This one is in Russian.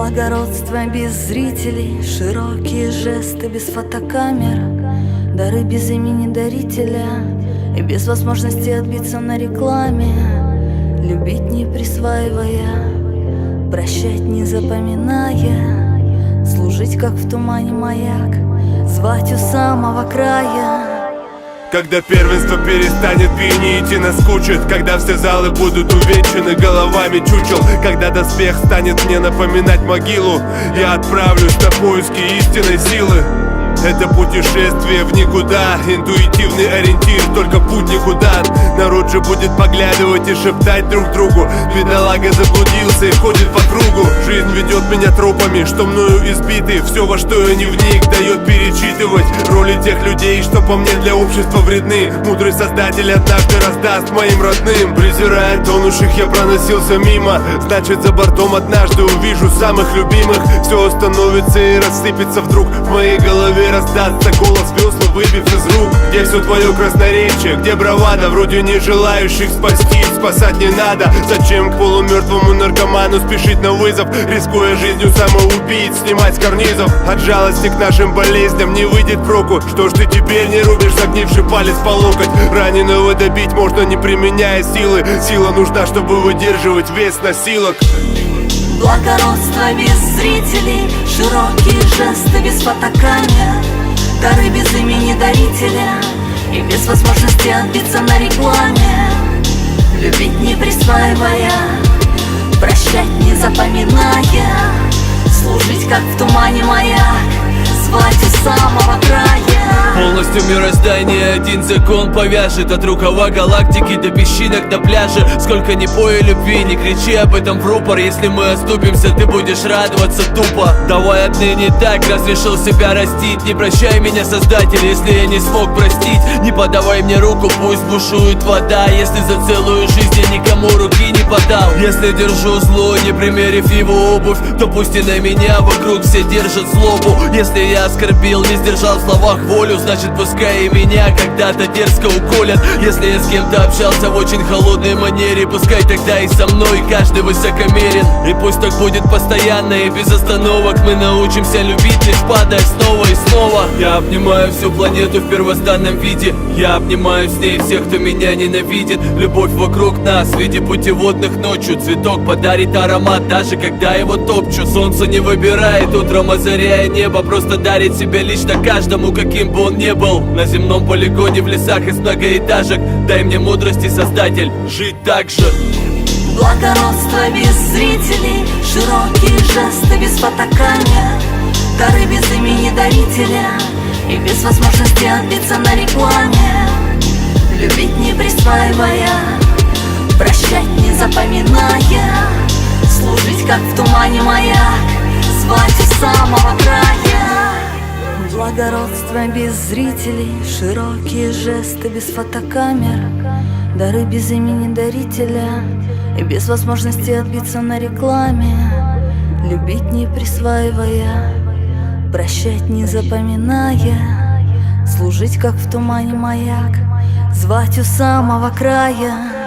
Благородство без зрителей, широкие жесты без фотокамер, дары без имени дарителя и без возможности отбиться на рекламе. Любить не присваивая, прощать не запоминая, служить как в тумане маяк, звать у самого края. Когда первенство перестанет пьянить и наскучит, когда все залы будут увенчаны головами чучел, когда доспех станет мне напоминать могилу, я отправлюсь на поиски истинной силы. Это путешествие в никуда, интуитивный ориентир, только путь никуда. Народ же будет поглядывать и шептать друг другу: бедолага заблудился и ходит по кругу. Жизнь ведет меня тропами, что мною избиты. Все, во что я не вник, дает перечитывать роли тех людей, что по мне для общества вредны. Мудрый создатель однажды раздаст моим родным. Презирая тонущих, я проносился мимо, значит за бортом однажды увижу самых любимых. Все остановится и рассыпется вдруг в моей голове. Раздастся голос весла, выбив из рук. Где все твое красноречие, где бравада вроде не желающих спасти? Спасать не надо. Зачем к полумертвому наркоману спешить на вызов, рискуя жизнью самоубийц снимать с карнизов? От жалости к нашим болезням не выйдет проку. Что ж ты теперь не рубишь загнивший палец по локоть? Раненого добить можно, не применяя силы. Сила нужна, чтобы выдерживать вес носилок. Благородство без зрителей, широкие жесты без фотокамер, дары без имени дарителя и без возможности отбиться на рекламе. Любить не присваивая, прощать не запоминая, служить как в тумане маяк, звать у самого края. Полностью мироздание один закон повяжет, от рукава галактики до песчинок на пляже. Сколько ни пой любви, не кричи об этом в рупор. Если мы оступимся, ты будешь радоваться тупо. Давай отныне так, разрешил себя растить. Не прощай меня, Создатель, если я не смог простить. Не подавай мне руку, пусть бушует вода, если за целую жизнь я никому руки не подал. Если держу зло, не примерив его обувь, то пусть и на меня вокруг все держат злобу. Если я оскорбил, не сдержал в словах волю, значит пускай и меня когда-то дерзко уколят. Если я с кем-то общался в очень холодной манере, пускай тогда и со мной каждый высокомерен. И пусть так будет постоянно и без остановок. Мы научимся любить, лишь падая снова и снова. Я обнимаю всю планету в первозданном виде. Я обнимаю с ней всех, кто меня ненавидит. Любовь вокруг нас в виде путеводных ночью. Цветок подарит аромат, даже когда его топчу. Солнце не выбирает утром, озаряя небо, просто дарит себя лично каждому, каким бы он не был. На земном полигоне, в лесах из многоэтажек. Дай мне мудрости, Создатель, жить так же. Благородство без зрителей, широкие жесты без фотокамер, дары без имени дарителя и без возможности отбиться на рекламе. Любить не присваивая, прощать не запоминая, служить как в тумане маяк, звать у самого края. Благородство без зрителей, широкие жесты без фотокамер, дары без имени дарителя и без возможности отбиться на рекламе. Любить не присваивая, прощать не запоминая, служить как в тумане маяк, звать у самого края.